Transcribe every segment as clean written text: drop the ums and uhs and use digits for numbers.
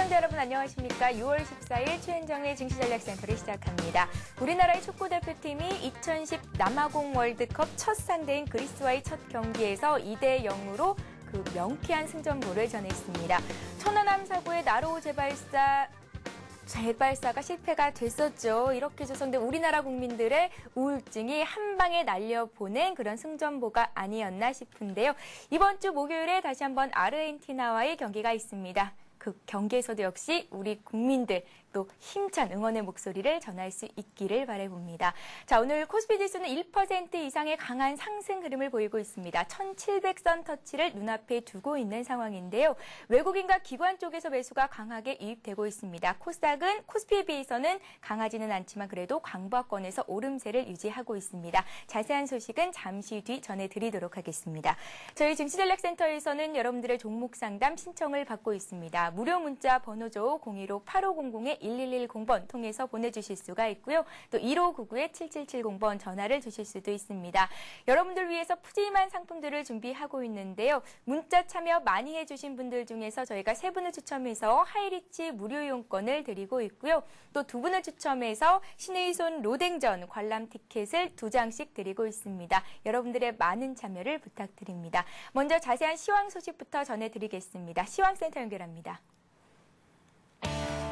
시청자 여러분 안녕하십니까? 6월 14일 최은정의 증시전략센터를 시작합니다. 우리나라의 축구대표팀이 2010 남아공 월드컵 첫 상대인 그리스와의 첫 경기에서 2대0으로 그 명쾌한 승전보를 전했습니다. 천안함 사고의 나로 재발사가 실패가 됐었죠. 이렇게 조성된 우리나라 국민들의 우울증이 한 방에 날려보낸 그런 승전보가 아니었나 싶은데요. 이번 주 목요일에 다시 한번 아르헨티나와의 경기가 있습니다. 그 경기에서도 역시 우리 국민들 또 힘찬 응원의 목소리를 전할 수 있기를 바라봅니다. 자, 오늘 코스피 지수는 1% 이상의 강한 상승 흐름을 보이고 있습니다. 1700선 터치를 눈앞에 두고 있는 상황인데요. 외국인과 기관 쪽에서 매수가 강하게 유입되고 있습니다. 코스닥은 코스피에 비해서는 강하지는 않지만 그래도 강보권에서 오름세를 유지하고 있습니다. 자세한 소식은 잠시 뒤 전해드리도록 하겠습니다. 저희 증시전략센터에서는 여러분들의 종목 상담 신청을 받고 있습니다. 무료 문자 번호죠. 01500-1110번 통해서 보내주실 수가 있고요. 또 1599-7770번 전화를 주실 수도 있습니다. 여러분들 위해서 푸짐한 상품들을 준비하고 있는데요. 문자 참여 많이 해주신 분들 중에서 저희가 3분을 추첨해서 하이리치 무료 이용권을 드리고 있고요. 또 2분을 추첨해서 신의손 로댕전 관람 티켓을 2장씩 드리고 있습니다. 여러분들의 많은 참여를 부탁드립니다. 먼저 자세한 시황 소식부터 전해드리겠습니다. 시황센터 연결합니다.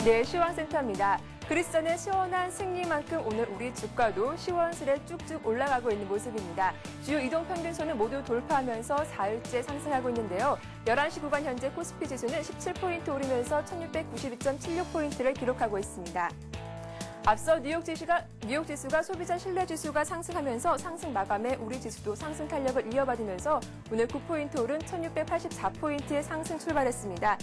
네, 시황센터입니다. 그리스전의 시원한 승리만큼 오늘 우리 주가도 시원스레 쭉쭉 올라가고 있는 모습입니다. 주요 이동평균선을 모두 돌파하면서 4일째 상승하고 있는데요. 11시 구간 현재 코스피 지수는 17포인트 오르면서 1692.76포인트를 기록하고 있습니다. 앞서 뉴욕 지수가 소비자 신뢰지수가 상승하면서 상승 마감에 우리 지수도 상승 탄력을 이어받으면서 오늘 9포인트 오른 1684포인트의 상승 출발했습니다.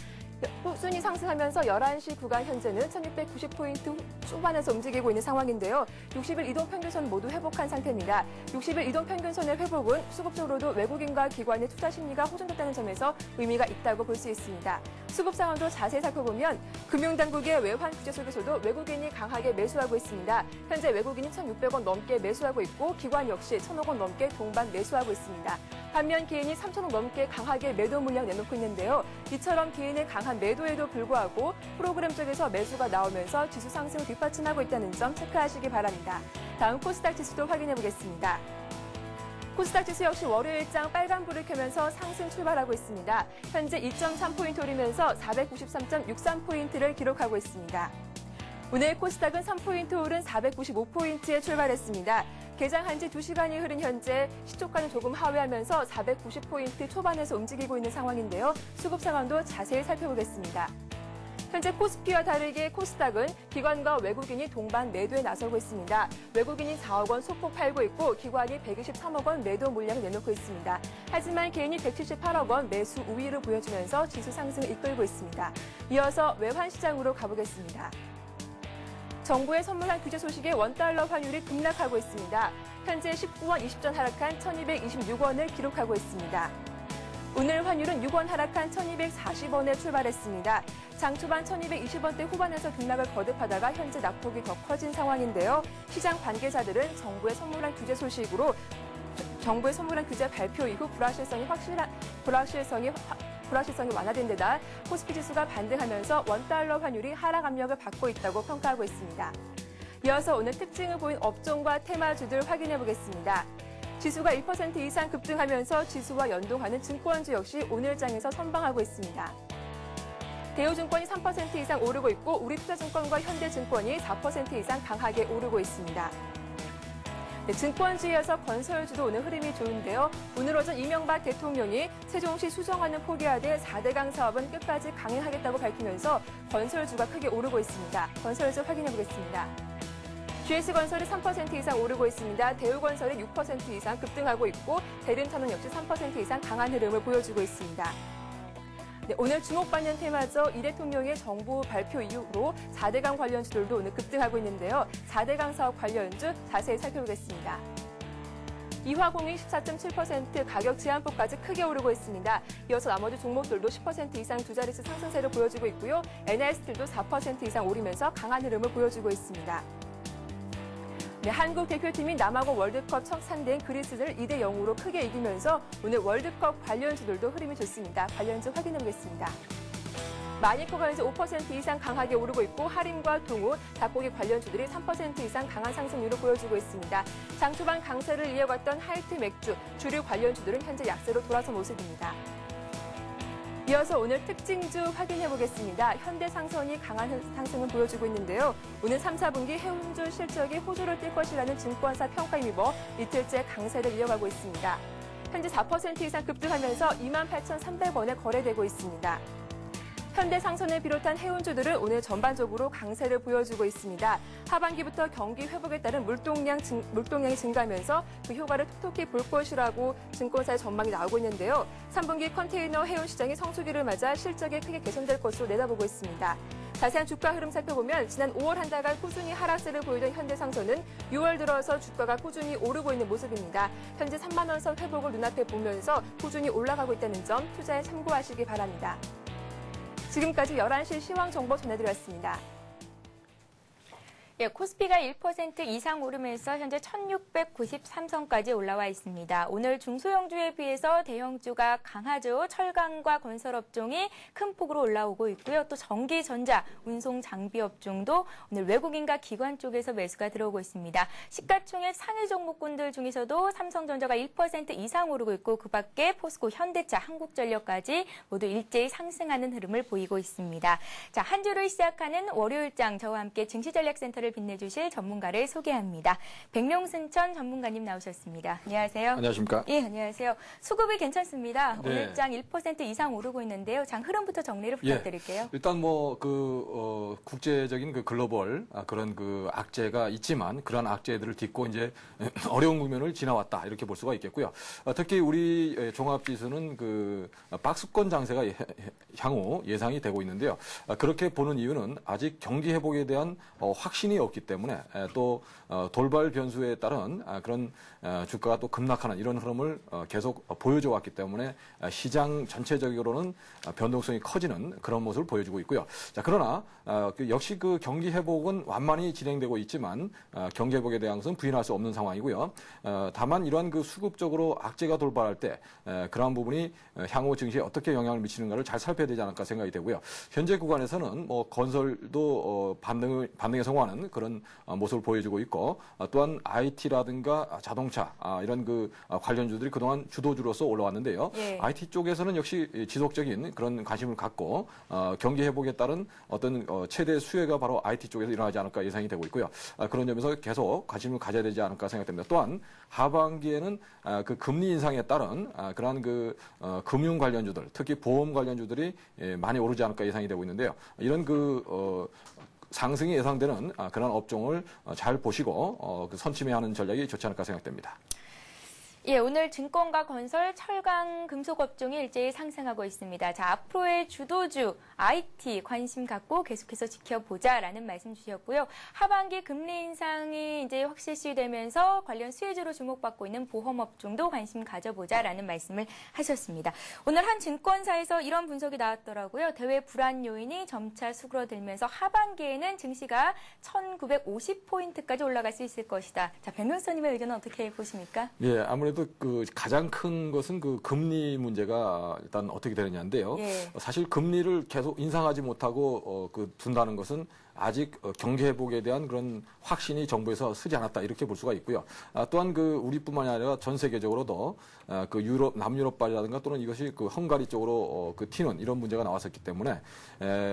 꾸준히 상승하면서 11시 구간 현재는 1690포인트 초반에서 움직이고 있는 상황인데요. 60일 이동평균선 모두 회복한 상태입니다. 60일 이동평균선의 회복은 수급적으로도 외국인과 기관의 투자 심리가 호전됐다는 점에서 의미가 있다고 볼 수 있습니다. 수급 상황도 자세히 살펴보면 금융당국의 외환 규제 속에서도 외국인이 강하게 매수하고 있습니다. 현재 외국인이 1,600원 넘게 매수하고 있고 기관 역시 1,000억 원 넘게 동반 매수하고 있습니다. 반면 개인이 3,000억 넘게 강하게 매도 물량 내놓고 있는데요. 이처럼 개인의 강한 매도에도 불구하고 프로그램 쪽에서 매수가 나오면서 지수 상승을 뒷받침하고 있다는 점 체크하시기 바랍니다. 다음 코스닥 지수도 확인해 보겠습니다. 코스닥 지수 역시 월요일장 빨간불을 켜면서 상승 출발하고 있습니다. 현재 2.3포인트 오르면서 493.63포인트를 기록하고 있습니다. 오늘 코스닥은 3포인트 오른 495포인트에 출발했습니다. 개장한 지 2시간이 흐른 현재 시초가는 조금 하회하면서 490포인트 초반에서 움직이고 있는 상황인데요. 수급 상황도 자세히 살펴보겠습니다. 현재 코스피와 다르게 코스닥은 기관과 외국인이 동반 매도에 나서고 있습니다. 외국인이 4억 원 소폭 팔고 있고 기관이 123억 원 매도 물량을 내놓고 있습니다. 하지만 개인이 178억 원 매수 우위를 보여주면서 지수 상승을 이끌고 있습니다. 이어서 외환시장으로 가보겠습니다. 정부의 선물한 규제 소식에 원달러 환율이 급락하고 있습니다. 현재 19원 20전 하락한 1226원을 기록하고 있습니다. 오늘 환율은 6원 하락한 1240원에 출발했습니다. 장 초반 1220원대 후반에서 등락을 거듭하다가 현재 낙폭이 더 커진 상황인데요. 시장 관계자들은 정부의 선물한 규제 발표 이후 불확실성이 완화된 데다 코스피 지수가 반등하면서 원달러 환율이 하락 압력을 받고 있다고 평가하고 있습니다. 이어서 오늘 특징을 보인 업종과 테마주들 확인해 보겠습니다. 지수가 1% 이상 급등하면서 지수와 연동하는 증권주 역시 오늘 장에서 선방하고 있습니다. 대우증권이 3% 이상 오르고 있고 우리투자증권과 현대증권이 4% 이상 강하게 오르고 있습니다. 네, 증권주에서 건설주도 오늘 흐름이 좋은데요. 오늘 오전 이명박 대통령이 세종시 수정안을 포기하되 4대강 사업은 끝까지 강행하겠다고 밝히면서 건설주가 크게 오르고 있습니다. 건설주 확인해 보겠습니다. GS건설이 3% 이상 오르고 있습니다. 대우건설이 6% 이상 급등하고 있고 대림탄원 역시 3% 이상 강한 흐름을 보여주고 있습니다. 네, 오늘 주목받는 테마죠. 이 대통령의 정부 발표 이후로 4대강 관련주들도 오늘 급등하고 있는데요. 4대강 사업 관련주 자세히 살펴보겠습니다. 이화공이 14.7% 가격 제한폭까지 크게 오르고 있습니다. 이어서 나머지 종목들도 10% 이상 두 자릿수 상승세를 보여주고 있고요. NIST도 4% 이상 오르면서 강한 흐름을 보여주고 있습니다. 네, 한국 대표팀이 남아공 월드컵 첫 상대인 그리스를 2대0으로 크게 이기면서 오늘 월드컵 관련주들도 흐름이 좋습니다. 관련주 확인해 보겠습니다. 마니커가 이제 5% 이상 강하게 오르고 있고 할인과 동우, 닭고기 관련주들이 3% 이상 강한 상승률을 보여주고 있습니다. 장 초반 강세를 이어갔던 하이트 맥주, 주류 관련주들은 현재 약세로 돌아선 모습입니다. 이어서 오늘 특징주 확인해 보겠습니다. 현대상선이 강한 상승을 보여주고 있는데요. 오늘 3, 4분기 해운주 실적이 호조를 띨 것이라는 증권사 평가에 힘입어 이틀째 강세를 이어가고 있습니다. 현재 4% 이상 급등하면서 28,300원에 거래되고 있습니다. 현대상선을 비롯한 해운주들은 오늘 전반적으로 강세를 보여주고 있습니다. 하반기부터 경기 회복에 따른 물동량이 증가하면서 그 효과를 톡톡히 볼 것이라고 증권사의 전망이 나오고 있는데요. 3분기 컨테이너 해운 시장이 성수기를 맞아 실적이 크게 개선될 것으로 내다보고 있습니다. 자세한 주가 흐름 살펴보면 지난 5월 한 달간 꾸준히 하락세를 보이던 현대상선은 6월 들어서 주가가 꾸준히 오르고 있는 모습입니다. 현재 3만 원 선 회복을 눈앞에 보면서 꾸준히 올라가고 있다는 점 투자에 참고하시기 바랍니다. 지금까지 11시 시황 정보 전해드렸습니다. 예, 코스피가 1% 이상 오르면서 현재 1693선까지 올라와 있습니다. 오늘 중소형주에 비해서 대형주가 강하죠. 철강과 건설업종이 큰 폭으로 올라오고 있고요. 또 전기, 전자, 운송, 장비업종도 오늘 외국인과 기관 쪽에서 매수가 들어오고 있습니다. 시가총액 상위 종목군들 중에서도 삼성전자가 1% 이상 오르고 있고 그 밖에 포스코, 현대차, 한국전력까지 모두 일제히 상승하는 흐름을 보이고 있습니다. 자, 한 주를 시작하는 월요일장 저와 함께 증시전략센터를 빛내주실 전문가를 소개합니다. 백룡승천 전문가님 나오셨습니다. 안녕하세요. 안녕하십니까? 예, 안녕하세요. 수급이 괜찮습니다. 네. 오늘장 1% 이상 오르고 있는데요. 장 흐름부터 정리를 부탁드릴게요. 일단 국제적인 글로벌 그런 악재가 있지만 그러한 악재들을 딛고 이제 어려운 국면을 지나왔다 이렇게 볼 수가 있겠고요. 특히 우리 종합지수는 박스권 장세가 향후 예상이 되고 있는데요. 그렇게 보는 이유는 아직 경기 회복에 대한 확신이 없기 때문에 또 돌발 변수에 따른 그런 주가가 또 급락하는 이런 흐름을 계속 보여줘 왔기 때문에 시장 전체적으로는 변동성이 커지는 그런 모습을 보여주고 있고요. 자, 그러나 역시 경기 회복은 완만히 진행되고 있지만 경기 회복에 대한 것은 부인할 수 없는 상황이고요. 다만 이러한 수급적으로 악재가 돌발할 때 그러한 부분이 향후 증시에 어떻게 영향을 미치는가를 잘 살펴야 되지 않을까 생각이 되고요. 현재 구간에서는 건설도 반등에 성공하는 그런 모습을 보여주고 있고 또한 IT라든가 자동차 이런 관련주들이 그동안 주도주로서 올라왔는데요. 예. IT 쪽에서는 역시 지속적인 그런 관심을 갖고 경기 회복에 따른 어떤 최대 수혜가 바로 IT 쪽에서 일어나지 않을까 예상이 되고 있고요. 그런 점에서 계속 관심을 가져야 되지 않을까 생각됩니다. 또한 하반기에는 금리 인상에 따른 그러한 금융 관련주들, 특히 보험 관련주들이 많이 오르지 않을까 예상이 되고 있는데요. 이런 상승이 예상되는 그런 업종을 잘 보시고 선침해하는 전략이 좋지 않을까 생각됩니다. 예, 오늘 증권과 건설, 철강, 금속업종이 일제히 상승하고 있습니다. 자, 앞으로의 주도주, IT 관심 갖고 계속해서 지켜보자라는 말씀 주셨고요. 하반기 금리 인상이 이제 확실시되면서 관련 수혜주로 주목받고 있는 보험업종도 관심 가져보자라는 말씀을 하셨습니다. 오늘 한 증권사에서 이런 분석이 나왔더라고요. 대외 불안 요인이 점차 수그러들면서 하반기에는 증시가 1950포인트까지 올라갈 수 있을 것이다. 자, 백명수님의 의견은 어떻게 보십니까? 예, 아무래도 가장 큰 것은 금리 문제가 일단 어떻게 되느냐인데요. 예. 사실 금리를 계속 인상하지 못하고 둔다는 것은 아직 경기 회복에 대한 그런 확신이 정부에서 쓰지 않았다 이렇게 볼 수가 있고요. 또한 우리뿐만이 아니라 전 세계적으로도 남유럽발이라든가 또는 이것이 헝가리 쪽으로 튀는 이런 문제가 나왔었기 때문에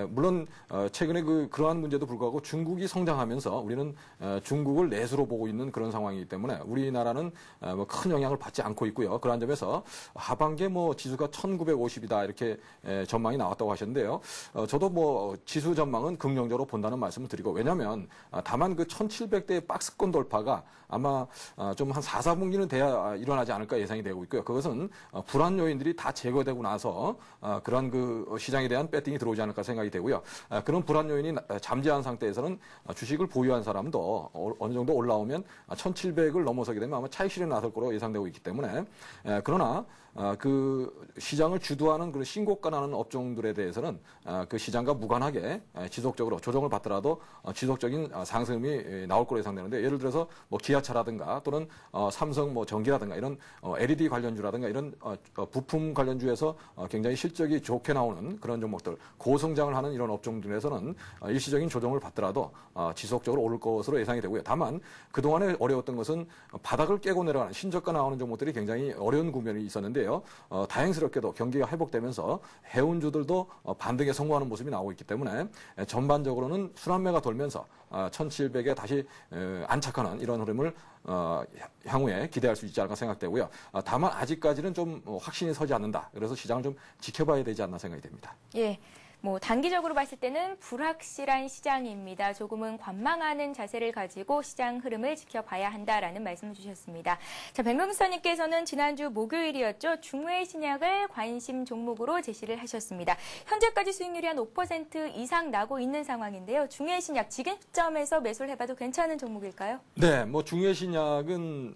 물론 최근에 그러한 문제도 불구하고 중국이 성장하면서 우리는 중국을 내수로 보고 있는 그런 상황이기 때문에 우리나라는 큰 영향을 받지 않고 있고요. 그러한 점에서 하반기에 지수가 1950이다 이렇게 전망이 나왔다고 하셨는데요. 저도 지수 전망은 긍정적으로 본다는 말씀을 드리고 왜냐하면 다만 1700대의 박스권 돌파가 아마 좀 한 4, 4분기는 돼야 일어나지 않을까 예상이 되고 있고요. 그것은 불안 요인들이 다 제거되고 나서 그러한 시장에 대한 배팅이 들어오지 않을까 생각이 되고요. 그런 불안 요인이 잠재한 상태에서는 주식을 보유한 사람도 어느 정도 올라오면 1700을 넘어서게 되면 아마 차익 실현이 나설 거로 예상되고 있기 때문에 그러나 시장을 주도하는 신고가 나는 업종들에 대해서는 시장과 무관하게 지속적으로 조정을 받도록 받더라도 지속적인 상승이 나올 거로 예상되는데 예를 들어서 뭐 기아차라든가 또는 삼성 뭐 전기라든가 이런 LED 관련주라든가 이런 부품 관련주에서 굉장히 실적이 좋게 나오는 그런 종목들 고성장을 하는 이런 업종들에서는 일시적인 조정을 받더라도 지속적으로 오를 것으로 예상이 되고요. 다만 그동안에 어려웠던 것은 바닥을 깨고 내려가는 신저가 나오는 종목들이 굉장히 어려운 국면이 있었는데요. 다행스럽게도 경기가 회복되면서 해운주들도 반등에 성공하는 모습이 나오고 있기 때문에 전반적으로는 순환매가 돌면서 1700에 다시 안착하는 이런 흐름을 향후에 기대할 수 있지 않을까 생각되고요. 다만 아직까지는 좀 확신이 서지 않는다. 그래서 시장을 좀 지켜봐야 되지 않나 생각이 됩니다. 예. 뭐 단기적으로 봤을 때는 불확실한 시장입니다. 조금은 관망하는 자세를 가지고 시장 흐름을 지켜봐야 한다라는 말씀을 주셨습니다. 자, 백명수사님께서는 지난주 목요일이었죠. 중외 신약을 관심 종목으로 제시를 하셨습니다. 현재까지 수익률이 한 5% 이상 나고 있는 상황인데요. 중외 신약 지금 시점에서 매수를 해봐도 괜찮은 종목일까요? 네, 뭐 중외 신약은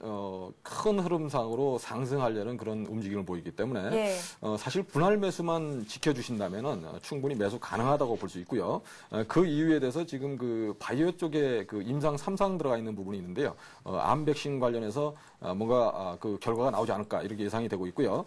큰 흐름상으로 상승하려는 그런 움직임을 보이기 때문에 예. 사실 분할 매수만 지켜주신다면은 충분히 매수 가능하다고 볼 수 있고요. 그 이유에 대해서 지금 그 바이오 쪽에 그 임상 3상 들어가 있는 부분이 있는데요. 암 백신 관련해서 뭔가 그 결과가 나오지 않을까 이렇게 예상이 되고 있고요.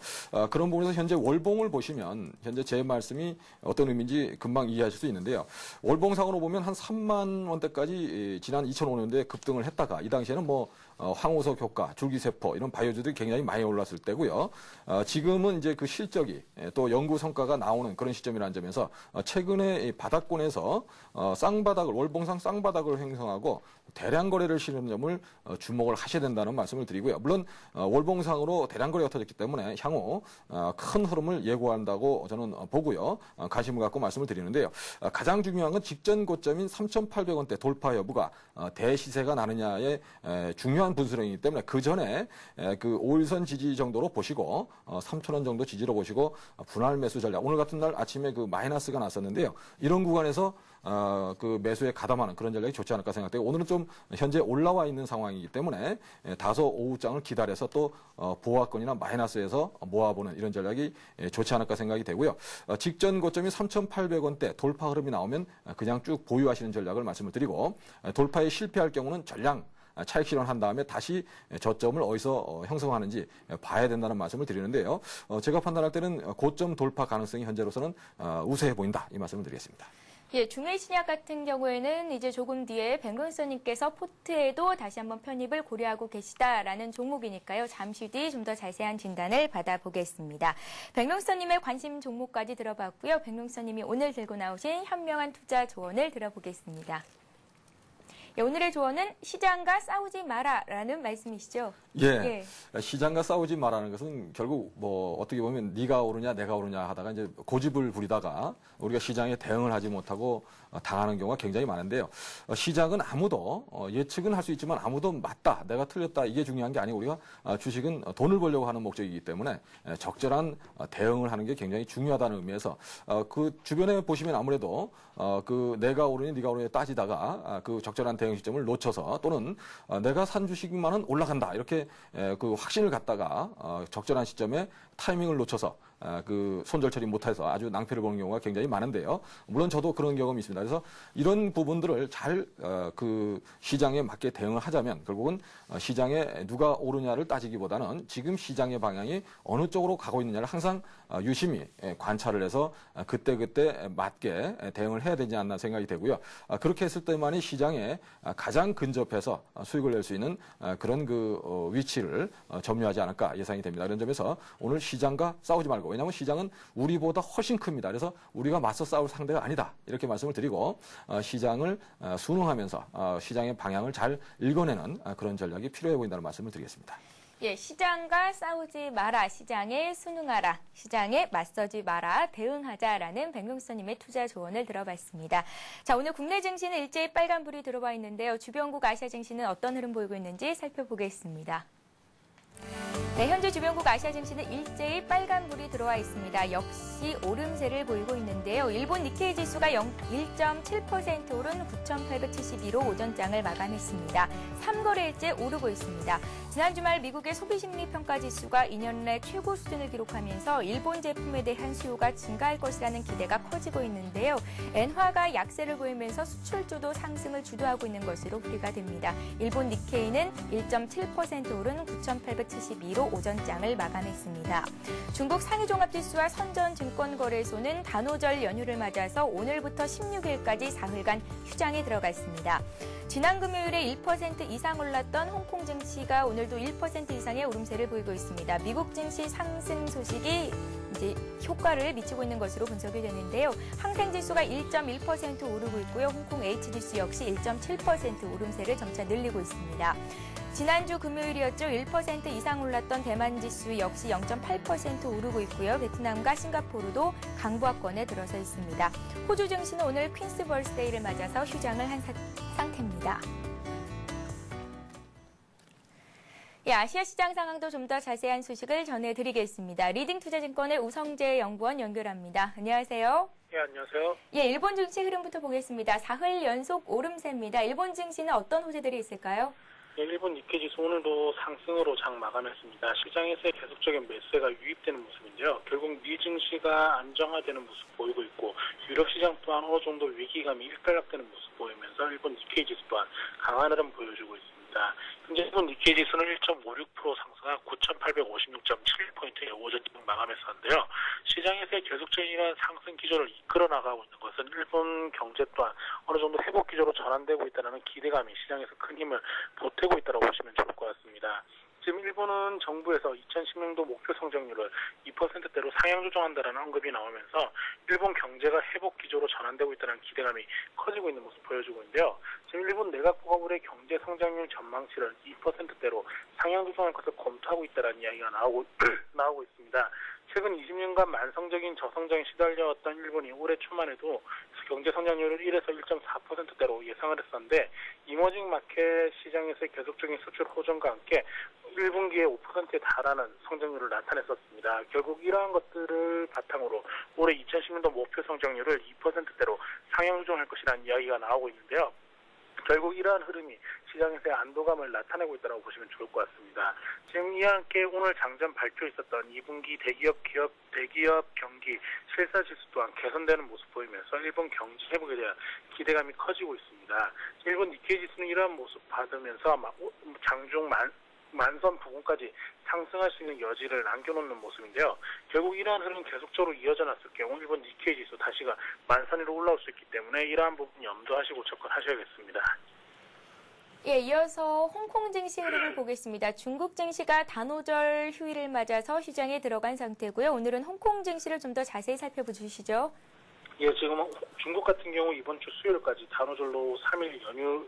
그런 부분에서 현재 월봉을 보시면 현재 제 말씀이 어떤 의미인지 금방 이해하실 수 있는데요. 월봉상으로 보면 한 3만 원대까지 지난 2005년도에 급등을 했다가 이 당시에는 뭐 황우석 효과, 줄기세포 이런 바이오주들이 굉장히 많이 올랐을 때고요. 지금은 이제 그 실적이 또 연구 성과가 나오는 그런 시점이라는 점에서 최근에 바닥권에서 쌍바닥을 월봉상 쌍바닥을 형성하고 대량 거래를 실는 점을 주목을 하셔야 된다는 말씀을 드리고요. 물론 월봉상으로 대량 거래가 터졌기 때문에 향후 큰 흐름을 예고한다고 저는 보고요. 관심을 갖고 말씀을 드리는데요. 가장 중요한 건 직전 고점인 3,800원대 돌파 여부가 대시세가 나느냐의 중요한 분수령이기 때문에 그 전에 그 5일선 지지 정도로 보시고 3,000원 정도 지지로 보시고 분할 매수 전략. 오늘 같은 날 아침에 그 마이너스가 났었는데요. 이런 구간에서 그 매수에 가담하는 그런 전략이 좋지 않을까 생각되고 오늘은 좀 현재 올라와 있는 상황이기 때문에 다소 오후장을 기다려서 또 보합권이나 마이너스에서 모아보는 이런 전략이 좋지 않을까 생각이 되고요. 직전 고점이 3,800원대 돌파 흐름이 나오면 그냥 쭉 보유하시는 전략을 말씀을 드리고 돌파에 실패할 경우는 전량 차익 실현한 다음에 다시 저점을 어디서 형성하는지 봐야 된다는 말씀을 드리는데요. 제가 판단할 때는 고점 돌파 가능성이 현재로서는 우세해 보인다 이 말씀을 드리겠습니다. 예, 중외 신약 같은 경우에는 이제 조금 뒤에 백문서님께서 포트에도 다시 한번 편입을 고려하고 계시다라는 종목이니까요. 잠시 뒤 좀 더 자세한 진단을 받아보겠습니다. 백명수님의 관심 종목까지 들어봤고요. 백명수님이 오늘 들고 나오신 현명한 투자 조언을 들어보겠습니다. 예, 오늘의 조언은 시장과 싸우지 마라라는 말씀이시죠? 예. 시장과 싸우지 마라는 것은 결국 뭐 어떻게 보면 네가 오르냐 내가 오르냐 하다가 이제 고집을 부리다가 우리가 시장에 대응을 하지 못하고 당하는 경우가 굉장히 많은데요. 시장은 아무도 예측은 할 수 있지만 아무도 맞다, 내가 틀렸다 이게 중요한 게 아니고 우리가 주식은 돈을 벌려고 하는 목적이기 때문에 적절한 대응을 하는 게 굉장히 중요하다는 의미에서 그 주변에 보시면 아무래도 그 내가 오르니 네가 오르니 따지다가 그 적절한 대응 시점을 놓쳐서 또는 내가 산 주식만은 올라간다 이렇게 그 확신을 갖다가 적절한 시점에 타이밍을 놓쳐서 그 손절 처리 못해서 아주 낭패를 보는 경우가 굉장히 많은데요. 물론 저도 그런 경험이 있습니다. 그래서 이런 부분들을 잘 그 시장에 맞게 대응을 하자면 결국은 시장에 누가 오르냐를 따지기보다는 지금 시장의 방향이 어느 쪽으로 가고 있느냐를 항상 유심히 관찰을 해서 그때그때 맞게 대응을 해야 되지 않나 생각이 되고요. 그렇게 했을 때만이 시장에 가장 근접해서 수익을 낼 수 있는 그런 그 위치를 점유하지 않을까 예상이 됩니다. 이런 점에서 오늘 시장과 싸우지 말고 왜냐하면 시장은 우리보다 훨씬 큽니다. 그래서 우리가 맞서 싸울 상대가 아니다. 이렇게 말씀을 드리고 시장을 순응하면서 시장의 방향을 잘 읽어내는 그런 전략이 필요해 보인다는 말씀을 드리겠습니다. 예, 시장과 싸우지 마라, 시장에 순응하라, 시장에 맞서지 마라, 대응하자라는 백명수님의 투자 조언을 들어봤습니다. 자, 오늘 국내 증시는 일제히 빨간불이 들어와 있는데요. 주변국 아시아 증시는 어떤 흐름 보이고 있는지 살펴보겠습니다. 네, 현재 주변국 아시아 증시는 일제히 빨간불이 들어와 있습니다. 역시 오름세를 보이고 있는데요. 일본 니케이 지수가 1.7% 오른 9,872로 오전장을 마감했습니다. 3거래일째 오르고 있습니다. 지난 주말 미국의 소비심리평가 지수가 2년 내 최고 수준을 기록하면서 일본 제품에 대한 수요가 증가할 것이라는 기대가 커지고 있는데요. 엔화가 약세를 보이면서 수출주도 상승을 주도하고 있는 것으로 풀이가 됩니다. 일본 니케이는 1.7% 오른 9,872로 오전장을 마감했습니다. 중국 상위종합지수와 선전증권거래소는 단오절 연휴를 맞아서 오늘부터 16일까지 사흘간 휴장에 들어갔습니다. 지난 금요일에 1% 이상 올랐던 홍콩 증시가 오늘도 1% 이상의 오름세를 보이고 있습니다. 미국 증시 상승 소식이 이제 효과를 미치고 있는 것으로 분석이 되는데요. 항생지수가 1.1% 오르고 있고요. 홍콩 H지수 역시 1.7% 오름세를 점차 늘리고 있습니다. 지난주 금요일이었죠. 1% 이상 올랐던 대만지수 역시 0.8% 오르고 있고요. 베트남과 싱가포르도 강보합권에 들어서 있습니다. 호주 증시는 오늘 퀸스 벌스데이를 맞아서 휴장을 한 상태입니다. 예, 아시아 시장 상황도 좀 더 자세한 소식을 전해드리겠습니다. 리딩투자증권의 우성재 연구원 연결합니다. 안녕하세요. 예, 안녕하세요. 예, 일본 증시 흐름부터 보겠습니다. 사흘 연속 오름세입니다. 일본 증시는 어떤 호재들이 있을까요? 예, 일본 니케이 지수 오늘도 상승으로 장 마감했습니다. 시장에서의 계속적인 매수가 유입되는 모습인데요. 결국 미 증시가 안정화되는 모습 보이고 있고 유럽 시장 또한 어느 정도 위기감이 일단락되는 모습 보이면서 일본 니케이 지수 또한 강한 흐름 보여주고 있습니다. 현재 일본 니케이 지수는 1.56% 상승한 9,856.71포인트의 오전장 마감했었는데요. 시장에서의 계속적인 이러한 상승 기조를 이끌어 나가고 있는 것은 일본 경제 또한 어느 정도 회복 기조로 전환되고 있다는 기대감이 시장에서 큰 힘을 보태고 있다고 보시면 좋을 것 같습니다. 지금 일본은 정부에서 2010년도 목표 성장률을 2%대로 상향 조정한다는 언급이 나오면서 일본 경제가 회복 기조로 전환되고 있다는 기대감이 커지고 있는 모습 보여주고 있는데요. 지금 일본 내각부가 올해 경제 성장률 전망치를 2%대로 상향 조정할 것을 검토하고 있다는 이야기가 나오고 있습니다. 최근 20년간 만성적인 저성장에 시달려왔던 일본이 올해 초만 해도 경제 성장률을 1에서 1.4%대로 예상을 했었는데 이머징 마켓 시장에서의 계속적인 수출 호전과 함께 1분기에 5%에 달하는 성장률을 나타냈었습니다. 결국 이러한 것들을 바탕으로 올해 2010년도 목표 성장률을 2%대로 상향 조정할 것이라는 이야기가 나오고 있는데요. 결국 이러한 흐름이 시장에서의 안도감을 나타내고 있다고 보시면 좋을 것 같습니다. 지금 이와 함께 오늘 장전 발표 있었던 2분기 대기업 경기 실사지수 또한 개선되는 모습 보이면서 일본 경제 회복에 대한 기대감이 커지고 있습니다. 일본 니케이 지수는 이러한 모습 받으면서 장중 만선 부근까지 상승할 수 있는 여지를 남겨놓는 모습인데요. 결국 이러한 흐름은 계속적으로 이어져 놨을 경우 일본 니케이 지수 다시가 만선 위로 올라올 수 있기 때문에 이러한 부분 염두하시고 접근하셔야겠습니다. 예, 이어서 홍콩 증시 흐름을 보겠습니다. 중국 증시가 단오절 휴일을 맞아서 휴장에 들어간 상태고요. 오늘은 홍콩 증시를 좀 더 자세히 살펴보시죠. 예, 지금 중국 같은 경우 이번 주 수요일까지 단오절로 3일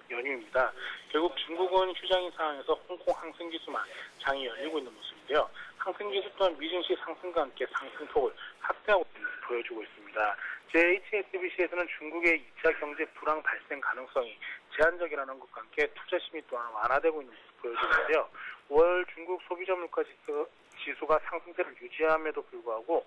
연휴입니다. 결국 중국은 휴장인 상황에서 홍콩 항생지수만 장이 열리고 있는 모습인데요. 항생지수 또한 미증시 상승과 함께 상승폭을 확대하고 있는 모습을 보여주고 있습니다. HSBC에서는 중국의 2차 경제 불황 발생 가능성이 제한적이라는 것과 함께 투자 심리 또한 완화되고 있는 모습을 보여주는데요. 5월 중국 소비자 물가 지수가 상승세를 유지함에도 불구하고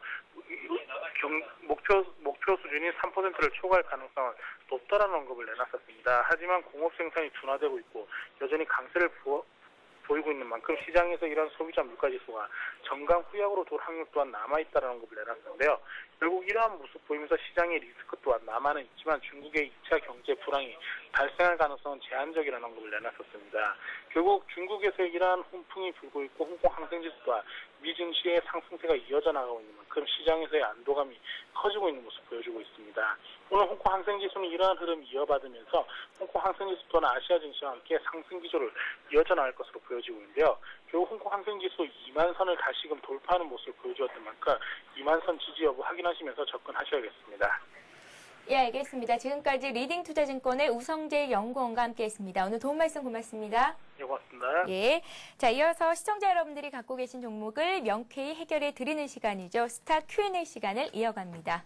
목표 수준인 3%를 초과할 가능성은 높다라는 언급을 내놨었습니다. 하지만 공업 생산이 둔화되고 있고 여전히 강세를 보이고 있는 만큼 시장에서 이러한 소비자 물가 지수가 정강 후약으로 돌 확률 또한 남아있다는 언급을 내놨는데요. 결국 이러한 모습 보이면서 시장의 리스크 또한 남아는 있지만 중국의 2차 경제 불황이 발생할 가능성은 제한적이라는 언급을 내놨었습니다. 결국 중국에서 이러한 훈풍이 불고 있고 홍콩 항생지수 또한 미 증시의 상승세가 이어져 나가고 있는 만큼 시장에서의 안도감이 커지고 있는 모습을 보여주고 있습니다. 오늘 홍콩 항생지수는 이러한 흐름을 이어받으면서 홍콩 항생지수 또는 아시아 증시와 함께 상승 기조를 이어져 나갈 것으로 보여지고 있는데요. 결국 홍콩 항생지수 2만 선을 다시금 돌파하는 모습을 보여주었던 만큼 2만 선 지지 여부 확인하시면서 접근하셔야겠습니다. 예, 알겠습니다. 지금까지 리딩투자증권의 우성재 연구원과 함께했습니다. 오늘 도움 말씀 고맙습니다. 예, 고맙습니다. 예, 자 이어서 시청자 여러분들이 갖고 계신 종목을 명쾌히 해결해 드리는 시간이죠. 스타 Q&A 시간을 이어갑니다.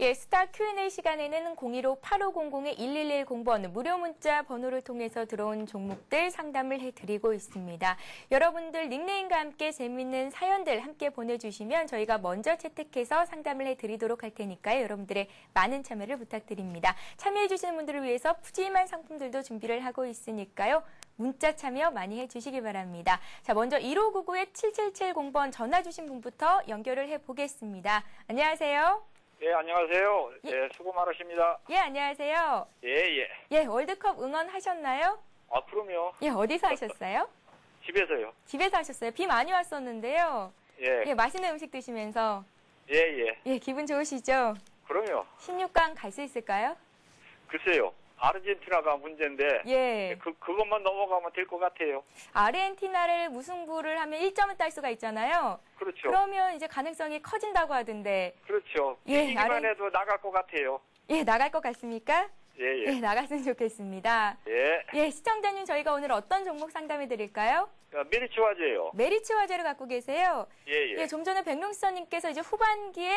예, 함께 스타 Q&A 시간에는 015-8500-1110번 무료 문자 번호를 통해서 들어온 종목들 상담을 해드리고 있습니다. 여러분들 닉네임과 함께 재미있는 사연들 함께 보내주시면 저희가 먼저 채택해서 상담을 해드리도록 할 테니까요. 여러분들의 많은 참여를 부탁드립니다. 참여해주시는 분들을 위해서 푸짐한 상품들도 준비를 하고 있으니까요. 문자 참여 많이 해주시기 바랍니다. 자, 먼저 1599-7770번 전화 주신 분부터 연결을 해보겠습니다. 안녕하세요. 예, 안녕하세요. 예, 수고 많으십니다. 예, 안녕하세요. 예. 예, 월드컵 응원하셨나요? 아, 그럼요. 예, 어디서 하셨어요? 집에서요. 집에서 하셨어요. 비 많이 왔었는데요. 예, 예, 맛있는 음식 드시면서. 예. 예, 기분 좋으시죠? 그럼요. 16강 갈 수 있을까요? 글쎄요. 아르헨티나가 문제인데, 예. 그것만 넘어가면 될 것 같아요. 아르헨티나를 무승부를 하면 1점을 딸 수가 있잖아요. 그렇죠. 그러면 이제 가능성이 커진다고 하던데. 그렇죠. 예, 이기기만 해도 나갈 것 같아요. 예, 나갈 것 같습니까? 예. 예, 나갔으면 좋겠습니다. 예. 예, 시청자님 저희가 오늘 어떤 종목 상담해 드릴까요? 메리츠 화재요. 메리츠 화재를 갖고 계세요. 예. 예, 좀 전에 백룡수사님께서 이제 후반기에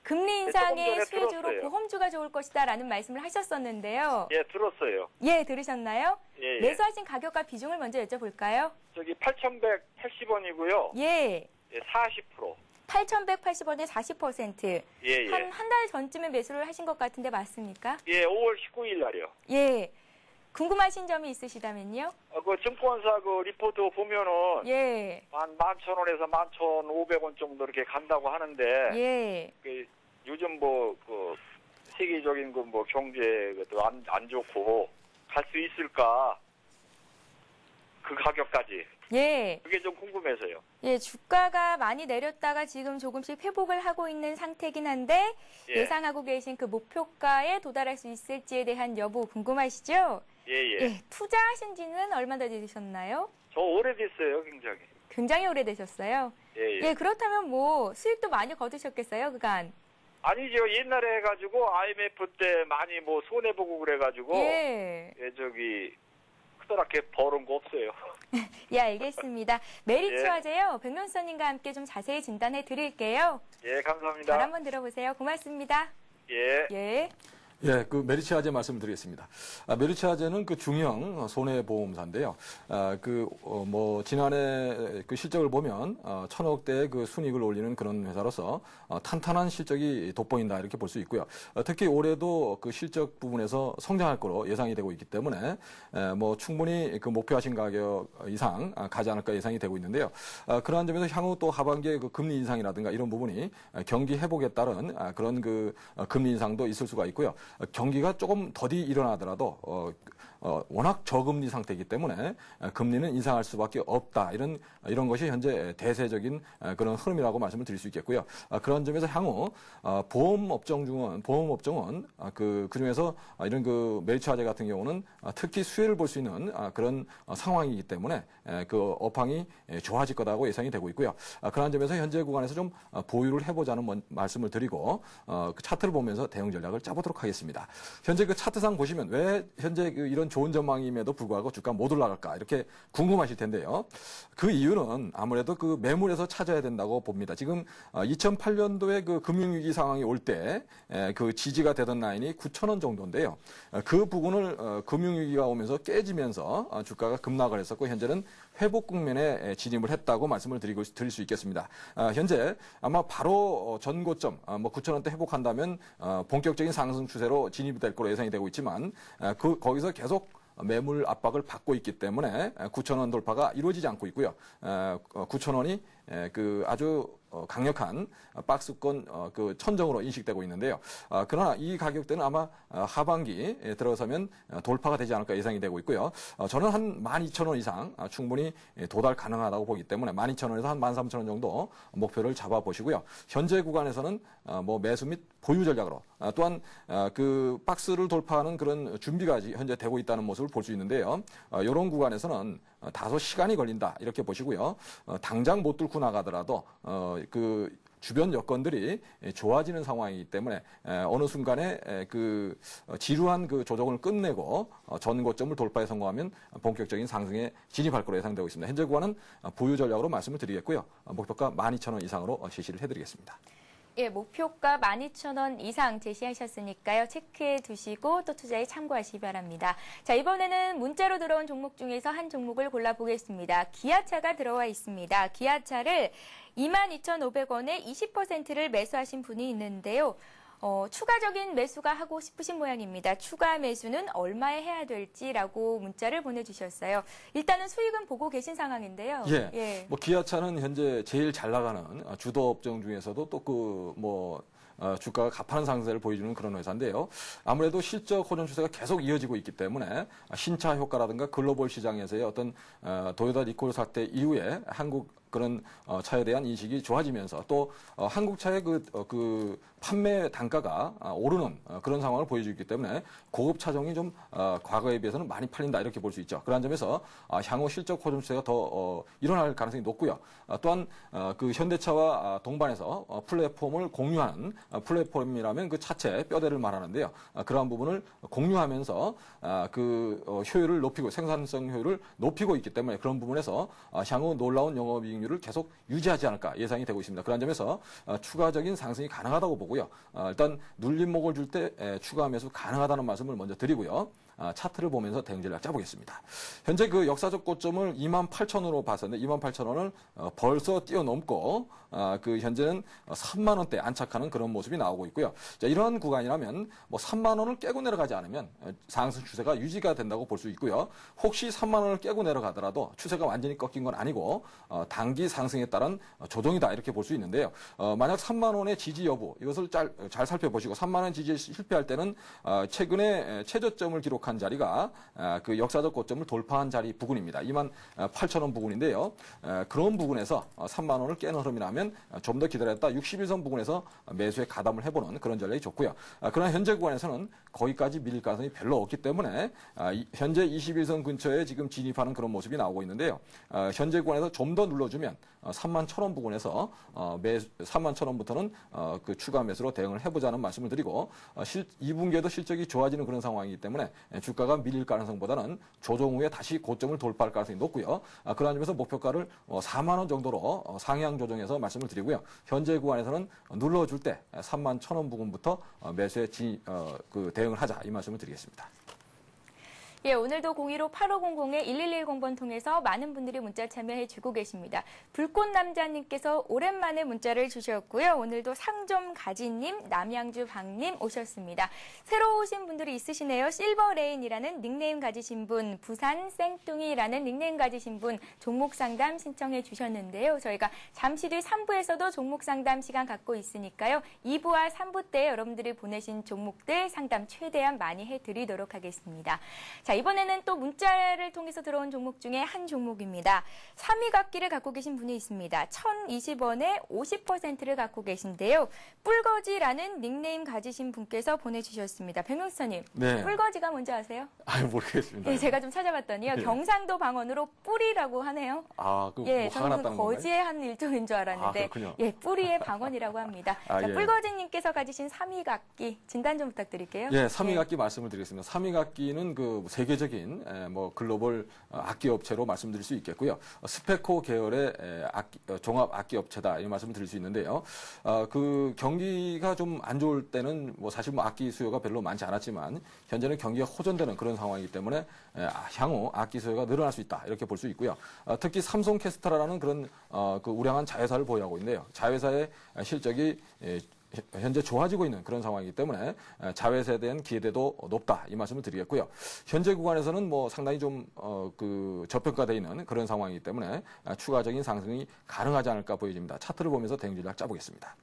금리 조금 인상의 전에 수혜주로 들었어요. 보험주가 좋을 것이다라는 말씀을 하셨었는데요. 예, 들었어요. 예, 들으셨나요? 예. 매수하신 가격과 비중을 먼저 여쭤볼까요? 저기 8,180원이고요. 예, 예, 40%. 8,180원에 40%. 예. 한 달 전쯤에 매수를 하신 것 같은데 맞습니까? 예, 5월 19일 날이요. 예. 궁금하신 점이 있으시다면요? 그 증권사 그 리포트 보면은 예, 11,000원에서 11,500원 정도 이렇게 간다고 하는데 예. 요즘 그 세계적인 그 뭐 경제 것도 안 좋고 갈 수 있을까? 그 가격까지. 예. 그게 좀 궁금해서요. 예, 주가가 많이 내렸다가 지금 조금씩 회복을 하고 있는 상태긴 한데 예. 예상하고 계신 그 목표가에 도달할 수 있을지에 대한 여부 궁금하시죠? 예. 예, 투자하신 지는 얼마나 되셨나요? 저 오래됐어요, 굉장히. 굉장히 오래되셨어요. 예. 예, 그렇다면 뭐 수익도 많이 거두셨겠어요, 그간? 아니죠. 옛날에 해가지고 IMF 때 많이 뭐 손해보고 그래가지고 예. 저기 크더랗게 벌은 거 없어요. 예, 알겠습니다. 메리츠 예. 화재요. 백론수님과 함께 좀 자세히 진단해 드릴게요. 예, 감사합니다. 잘 한번 들어보세요. 고맙습니다. 예. 예. 예, 그 메리츠 화재 말씀을 드리겠습니다. 메리츠 화재는 그 중형 손해보험사인데요. 지난해 그 실적을 보면 1,000억대의 그 순이익을 올리는 그런 회사로서 탄탄한 실적이 돋보인다 이렇게 볼 수 있고요. 특히 올해도 그 실적 부분에서 성장할 거로 예상이 되고 있기 때문에 충분히 그 목표하신 가격 이상 가지 않을까 예상이 되고 있는데요. 그러한 점에서 향후 또 하반기에 그 금리 인상이라든가 이런 부분이 경기 회복에 따른 그런 그 금리 인상도 있을 수가 있고요. 경기가 조금 더디 일어나더라도 워낙 저금리 상태이기 때문에 금리는 인상할 수밖에 없다. 이런 것이 현재 대세적인 그런 흐름이라고 말씀을 드릴 수 있겠고요. 그런 점에서 향후 보험업종은 그 중에서 이런 그 메리츠 화재 같은 경우는 특히 수혜를 볼 수 있는 그런 상황이기 때문에 그 업황이 좋아질 거라고 예상이 되고 있고요. 그런 점에서 현재 구간에서 좀 보유를 해보자는 말씀을 드리고 그 차트를 보면서 대응 전략을 짜보도록 하겠습니다. 현재 그 차트상 보시면 왜 현재 이런 좋은 전망임에도 불구하고 주가 못 올라갈까 이렇게 궁금하실 텐데요. 그 이유는 아무래도 그 매물에서 찾아야 된다고 봅니다. 지금 2008년도에 그 금융위기 상황이 올 때 그 지지가 되던 라인이 9,000원 정도인데요. 그 부분을 금융위기가 오면서 깨지면서 주가가 급락을 했었고 현재는 회복 국면에 진입을 했다고 말씀을 드릴 수 있겠습니다. 현재 아마 바로 전고점 9,000원대 회복한다면 본격적인 상승 추세로 진입이 될 거로 예상이 되고 있지만 거기서 계속 매물 압박을 받고 있기 때문에 9,000원 돌파가 이루어지지 않고 있고요. 9,000원이 그 아주 강력한 박스권 그 천정으로 인식되고 있는데요. 그러나 이 가격대는 아마 하반기에 들어서면 돌파가 되지 않을까 예상이 되고 있고요. 저는 한 12,000원 이상 충분히 도달 가능하다고 보기 때문에 12,000원에서 한 13,000원 정도 목표를 잡아보시고요. 현재 구간에서는 매수 및 보유 전략으로 또한 그 박스를 돌파하는 그런 준비가 현재 되고 있다는 모습을 볼 수 있는데요. 이런 구간에서는 다소 시간이 걸린다 이렇게 보시고요. 당장 못 뚫고 나가더라도 그 주변 여건들이 좋아지는 상황이기 때문에 어느 순간에 그 지루한 그 조정을 끝내고 전고점을 돌파에 성공하면 본격적인 상승에 진입할 것으로 예상되고 있습니다. 현재 구간은 보유 전략으로 말씀을 드리겠고요. 목표가 12,000원 이상으로 제시를 해드리겠습니다. 예, 목표가 12,000원 이상 제시하셨으니까요. 체크해 두시고 또 투자에 참고하시기 바랍니다. 자, 이번에는 문자로 들어온 종목 중에서 한 종목을 골라보겠습니다. 기아차가 들어와 있습니다. 기아차를 22,500원에 20%를 매수하신 분이 있는데요. 추가적인 매수가 하고 싶으신 모양입니다. 추가 매수는 얼마에 해야 될지라고 문자를 보내주셨어요. 일단은 수익은 보고 계신 상황인데요. 예. 뭐 기아차는 현재 제일 잘 나가는 주도 업종 중에서도 또 주가가 가파른 상세를 보여주는 그런 회사인데요. 아무래도 실적 호전 추세가 계속 이어지고 있기 때문에 신차 효과라든가 글로벌 시장에서의 어떤 도요타 리콜 사태 이후에 한국 그런 차에 대한 인식이 좋아지면서 또 한국 차의 그 판매 단가가 오르는 그런 상황을 보여주기 때문에 고급 차종이 좀 과거에 비해서는 많이 팔린다 이렇게 볼 수 있죠. 그런 점에서 향후 실적 호전 추세가 더 일어날 가능성이 높고요. 또한 그 현대차와 동반해서 플랫폼을 공유하는 플랫폼이라면 그 차체 뼈대를 말하는데요. 그러한 부분을 공유하면서 그 효율을 높이고 생산성 효율을 높이고 있기 때문에 그런 부분에서 향후 놀라운 영업이익률을 계속 유지하지 않을까 예상이 되고 있습니다. 그런 점에서 추가적인 상승이 가능하다고 보고요. 일단 눌림목을 줄 때 추가 매수 가능하다는 말씀을 먼저 드리고요. 차트를 보면서 대응 전략 짜보겠습니다. 현재 그 역사적 고점을 28,000원으로 봤었는데 28,000원을 벌써 뛰어넘고 그 현재는 3만 원대 안착하는 그런 모습이 나오고 있고요. 자, 이러한 구간이라면 뭐 3만 원을 깨고 내려가지 않으면 상승 추세가 유지가 된다고 볼 수 있고요. 혹시 3만 원을 깨고 내려가더라도 추세가 완전히 꺾인 건 아니고 단기 상승에 따른 조정이다 이렇게 볼 수 있는데요. 만약 3만 원의 지지 여부 이것을 잘 살펴보시고 3만 원 지지에 실패할 때는 최근에 최저점을 기록한 자리가 그 역사적 고점을 돌파한 자리 부근입니다. 28,000원 부근인데요. 그런 부분에서 3만 원을 깨는 흐름이라면 좀 더 기다렸다 61선 부근에서 매수에 가담을 해보는 그런 전략이 좋고요. 그러나 현재 구간에서는 거기까지 밀릴 가능성이 별로 없기 때문에 현재 21선 근처에 지금 진입하는 그런 모습이 나오고 있는데요. 현재 구간에서 좀 더 눌러주면 31,000원 부근에서 31,000원부터는 그 추가 매수로 대응을 해보자는 말씀을 드리고 2분기에도 실적이 좋아지는 그런 상황이기 때문에 주가가 밀릴 가능성보다는 조정 후에 다시 고점을 돌파할 가능성이 높고요. 그런 점에서 목표가를 4만 원 정도로 상향 조정해서 말씀을 드리고요. 현재 구간에서는 눌러줄 때 31,000원 부근부터 매수에 그 대응을 하자 이 말씀을 드리겠습니다. 예, 오늘도 015-8500-1110번 통해서 많은 분들이 문자 참여해 주고 계십니다. 불꽃남자님께서 오랜만에 문자를 주셨고요. 오늘도 상점가지님, 남양주 박님 오셨습니다. 새로 오신 분들이 있으시네요. 실버레인이라는 닉네임 가지신 분, 부산 쌩뚱이라는 닉네임 가지신 분 종목 상담 신청해 주셨는데요. 저희가 잠시 뒤 3부에서도 종목 상담 시간 갖고 있으니까요. 2부와 3부 때 여러분들이 보내신 종목들 상담 최대한 많이 해드리도록 하겠습니다. 자, 이번에는 또 문자를 통해서 들어온 종목 중에 한 종목입니다. 삼위각기를 갖고 계신 분이 있습니다. 1,020원에 50%를 갖고 계신데요. 뿔거지라는 닉네임 가지신 분께서 보내주셨습니다. 백명수님, 네. 뿔거지가 뭔지 아세요? 모르겠습니다. 예, 제가 좀 찾아봤더니요. 예. 경상도 방언으로 뿌리라고 하네요. 뭐 화가 났다는 저는 건가요? 거지의 한 일종인 줄 알았는데, 그렇군요. 예, 뿌리의 방언이라고 합니다. 자, 예. 뿔거지님께서 가지신 삼위각기 진단 좀 부탁드릴게요. 예, 삼위각기 말씀을 드리겠습니다. 삼위각기는 그 세계적인 뭐 글로벌 악기 업체로 말씀드릴 수 있겠고요. 스페코 계열의 종합 악기 업체다 이 말씀을 드릴 수 있는데요. 그 경기가 좀 안 좋을 때는 뭐 사실 뭐 악기 수요가 별로 많지 않았지만 현재는 경기가 호전되는 그런 상황이기 때문에 향후 악기 수요가 늘어날 수 있다 이렇게 볼 수 있고요. 특히 삼성 캐스트라라는 그런 그 우량한 자회사를 보유하고 있는데요. 자회사의 실적이 현재 좋아지고 있는 그런 상황이기 때문에 자회사에 대한 기대도 높다 이 말씀을 드리겠고요. 현재 구간에서는 뭐 상당히 좀 그 저평가되어 있는 그런 상황이기 때문에 추가적인 상승이 가능하지 않을까 보여집니다. 차트를 보면서 대응 전략 짜보겠습니다.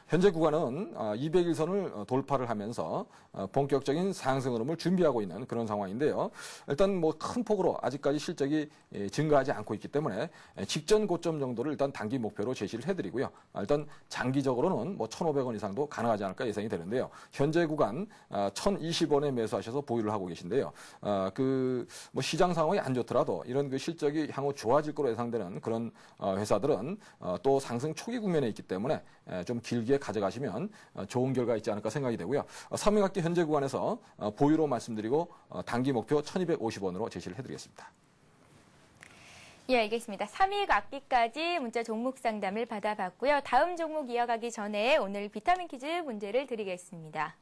현재 구간은 200일선을 돌파를 하면서 본격적인 상승 흐름을 준비하고 있는 그런 상황인데요. 일단 뭐 큰 폭으로 아직까지 실적이 증가하지 않고 있기 때문에 직전 고점 정도를 일단 단기 목표로 제시를 해드리고요. 일단 장기적으로는 뭐 1,500원 이상도 가능하지 않을까 예상이 되는데요. 현재 구간 1,020원에 매수하셔서 보유를 하고 계신데요. 그 뭐 시장 상황이 안 좋더라도 이런 그 실적이 향후 좋아질 거로 예상되는 그런 회사들은 또 상승 초기 국면에 있기 때문에 좀 길게 가져가시면 좋은 결과 있지 않을까 생각이 되고요. 삼위각기 현재 구간에서 보유로 말씀드리고 단기 목표 1,250원으로 제시를 해드리겠습니다. 예, 알겠습니다. 3위 악기까지 문자 종목 상담을 받아봤고요. 다음 종목 이어가기 전에 오늘 비타민 퀴즈 문제를 드리겠습니다.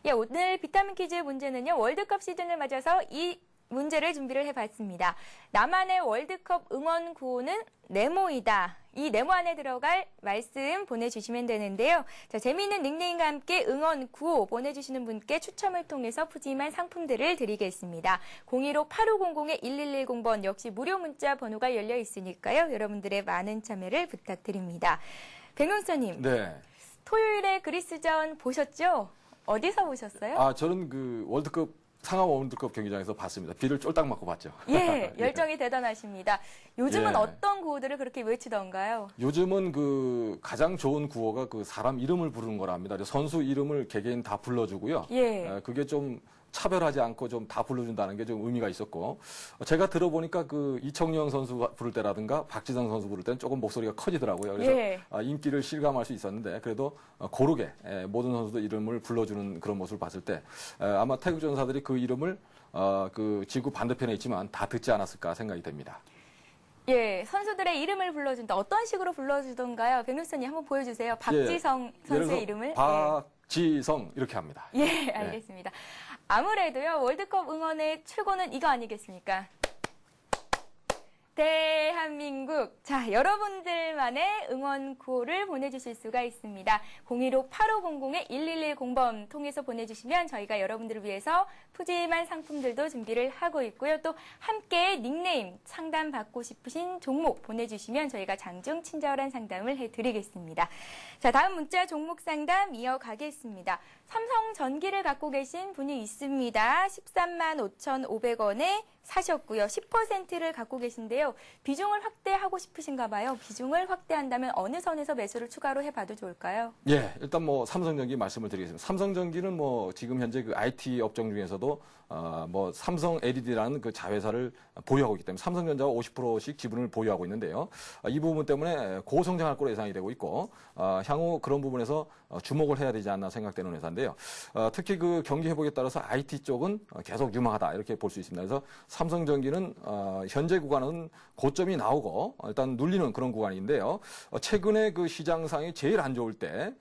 예, 오늘 비타민 퀴즈 문제는요. 월드컵 시즌을 맞아서 이 문제를 준비를 해봤습니다. 나만의 월드컵 응원 구호는 네모이다. 이 네모 안에 들어갈 말씀 보내주시면 되는데요. 자, 재미있는 닉네임과 함께 응원 구호 보내주시는 분께 추첨을 통해서 푸짐한 상품들을 드리겠습니다. 015-8500-1110번 역시 무료 문자 번호가 열려 있으니까요. 여러분들의 많은 참여를 부탁드립니다. 백명수님, 네. 토요일에 그리스전 보셨죠? 어디서 보셨어요? 저는 그 월드컵 상암 월드컵 경기장에서 봤습니다. 비를 쫄딱 맞고 봤죠. 예, 열정이 대단하십니다. 요즘은 예. 어떤 구호들을 그렇게 외치던가요? 요즘은 그 가장 좋은 구호가 그 사람 이름을 부르는 거랍니다. 선수 이름을 개개인 다 불러주고요. 예. 그게 좀 차별하지 않고 좀 다 불러준다는 게 좀 의미가 있었고, 제가 들어보니까 그 이청용 선수 부를 때라든가 박지성 선수 부를 때는 조금 목소리가 커지더라고요. 그래서 예. 인기를 실감할 수 있었는데, 그래도 고르게 모든 선수들 이름을 불러주는 그런 모습을 봤을 때 아마 태국 전사들이 그 이름을 그 지구 반대편에 있지만 다 듣지 않았을까 생각이 됩니다. 예, 선수들의 이름을 불러준다. 어떤 식으로 불러주던가요? 백누선님 한번 보여주세요. 박지성 선수의 이름을. 박지성 이렇게 합니다. 예, 알겠습니다. 아무래도요, 월드컵 응원의 최고는 이거 아니겠습니까? 대한민국. 자, 여러분들만의 응원 구호를 보내주실 수가 있습니다. 015-8500-1110번 통해서 보내주시면 저희가 여러분들을 위해서 푸짐한 상품들도 준비를 하고 있고요. 또 함께 닉네임 상담받고 싶으신 종목 보내주시면 저희가 장중 친절한 상담을 해드리겠습니다. 자, 다음 문자 종목 상담 이어가겠습니다. 삼성 전기를 갖고 계신 분이 있습니다. 13만 5,500원에 사셨고요. 10%를 갖고 계신데요. 비중을 확대하고 싶으신가 봐요. 비중을 확대한다면 어느 선에서 매수를 추가로 해봐도 좋을까요? 예, 일단 뭐 삼성전기 말씀을 드리겠습니다. 삼성전기는 뭐 지금 현재 그 IT 업종 중에서도 뭐 삼성 LED라는 그 자회사를 보유하고 있기 때문에 삼성전자가 50%씩 지분을 보유하고 있는데요. 이 부분 때문에 고성장할 거로 예상이 되고 있고 향후 그런 부분에서 주목을 해야 되지 않나 생각되는 회사인데요. 특히 그 경기 회복에 따라서 IT 쪽은 계속 유망하다 이렇게 볼 수 있습니다. 그래서 삼성전기는 현재 구간은 고점이 나오고 일단 눌리는 그런 구간인데요. 최근에 그 시장상이 제일 안 좋을 때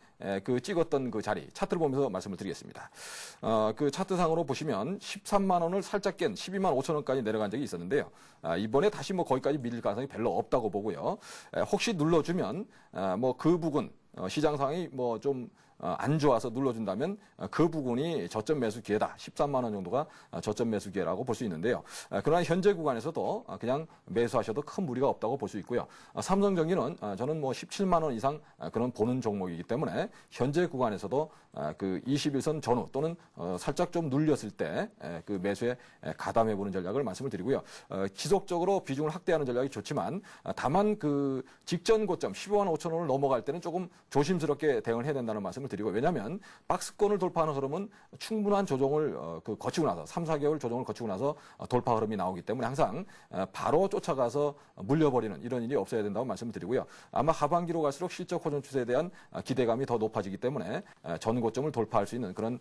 그 찍었던 그 자리 차트를 보면서 말씀을 드리겠습니다. 그 차트상으로 보시면 13만 원을 살짝 깬 12만 5천 원까지 내려간 적이 있었는데요. 이번에 다시 뭐 거기까지 밀릴 가능성이 별로 없다고 보고요. 혹시 눌러주면 뭐 그 부분 시장 상황이 뭐 좀 안 좋아서 눌러준다면 그 부분이 저점 매수 기회다. 13만 원 정도가 저점 매수 기회라고 볼 수 있는데요. 그러나 현재 구간에서도 그냥 매수하셔도 큰 무리가 없다고 볼 수 있고요. 삼성전기는 저는 뭐 17만 원 이상 그런 보는 종목이기 때문에 현재 구간에서도 그 21선 전후 또는 살짝 좀 눌렸을 때 그 매수에 가담해 보는 전략을 말씀을 드리고요. 지속적으로 비중을 확대하는 전략이 좋지만 다만 그 직전 고점 15만 5천 원을 넘어갈 때는 조금 조심스럽게 대응을 해야 된다는 말씀을 드리고, 왜냐하면 박스권을 돌파하는 흐름은 충분한 조정을 거치고 나서 3, 4개월 조정을 거치고 나서 돌파 흐름이 나오기 때문에 항상 바로 쫓아가서 물려버리는 이런 일이 없어야 된다고 말씀을 드리고요. 아마 하반기로 갈수록 실적 호전 추세에 대한 기대감이 더 높아지기 때문에 전 고점을 돌파할 수 있는 그런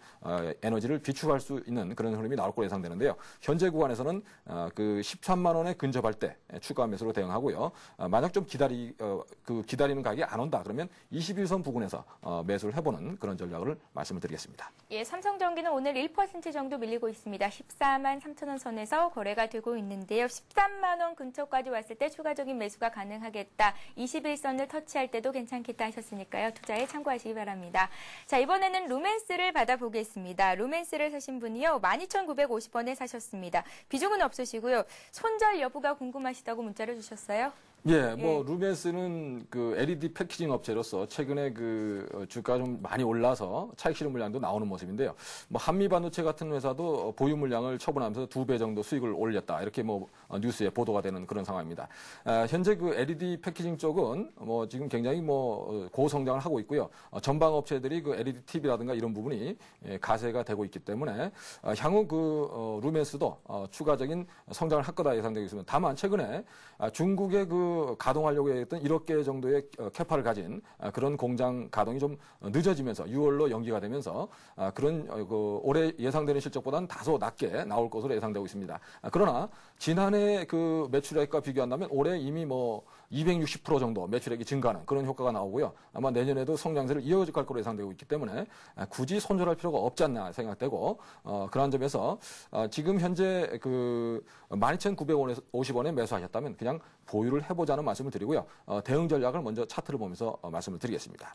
에너지를 비축할 수 있는 그런 흐름이 나올 거로 예상되는데요. 현재 구간에서는 그 13만 원에 근접할 때 추가 매수로 대응하고요. 만약 좀 기다리는 가격이 안 온다 그러면 21선 부근에서 매수를 해보는 그런 전략을 말씀을 드리겠습니다. 예, 삼성전기는 오늘 1% 정도 밀리고 있습니다. 14만 3천 원 선에서 거래가 되고 있는데요. 13만 원 근처까지 왔을 때 추가적인 매수가 가능하겠다. 21선을 터치할 때도 괜찮겠다 하셨으니까요. 투자에 참고하시기 바랍니다. 자, 이번에는 루멘스를 받아보겠습니다. 루멘스를 사신 분이요. 12,950원에 사셨습니다. 비중은 없으시고요. 손절 여부가 궁금하시다고 문자를 주셨어요. 예, 뭐 루멘스는 그 LED 패키징 업체로서 최근에 그 주가가 좀 많이 올라서 차익 실현 물량도 나오는 모습인데요. 뭐 한미 반도체 같은 회사도 보유 물량을 처분하면서 2배 정도 수익을 올렸다. 이렇게 뭐 뉴스에 보도가 되는 그런 상황입니다. 현재 그 LED 패키징 쪽은 뭐 지금 굉장히 뭐 고성장을 하고 있고요. 전방 업체들이 그 LED TV라든가 이런 부분이 가세가 되고 있기 때문에 향후 그 루멘스도 추가적인 성장을 할 거다 예상되고 있습니다. 다만 최근에 중국의 그 그 가동하려고 했던 1억 개 정도의 캐파를 가진 그런 공장 가동이 좀 늦어지면서 6월로 연기가 되면서 그런 그 올해 예상되는 실적보다는 다소 낮게 나올 것으로 예상되고 있습니다. 그러나 지난해 그 매출액과 비교한다면 올해 이미 뭐 260% 정도 매출액이 증가하는 그런 효과가 나오고요. 아마 내년에도 성장세를 이어갈 것으로 예상되고 있기 때문에 굳이 손절할 필요가 없지 않나 생각되고 그러한 점에서 지금 현재 그 12,950원에 매수하셨다면 그냥 보유를 해보자는 말씀을 드리고요. 대응 전략을 먼저 차트를 보면서 말씀을 드리겠습니다.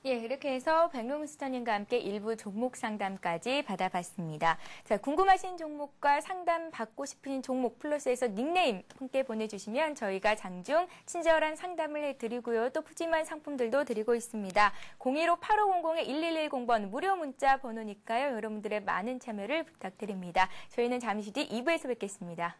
예, 이렇게 해서 백롱스터님과 함께 일부 종목 상담까지 받아봤습니다. 자, 궁금하신 종목과 상담 받고 싶으신 종목 플러스에서 닉네임 함께 보내주시면 저희가 장중 친절한 상담을 해드리고요. 또 푸짐한 상품들도 드리고 있습니다. 015-8500-1110번 무료 문자 번호니까요. 여러분들의 많은 참여를 부탁드립니다. 저희는 잠시 뒤 2부에서 뵙겠습니다.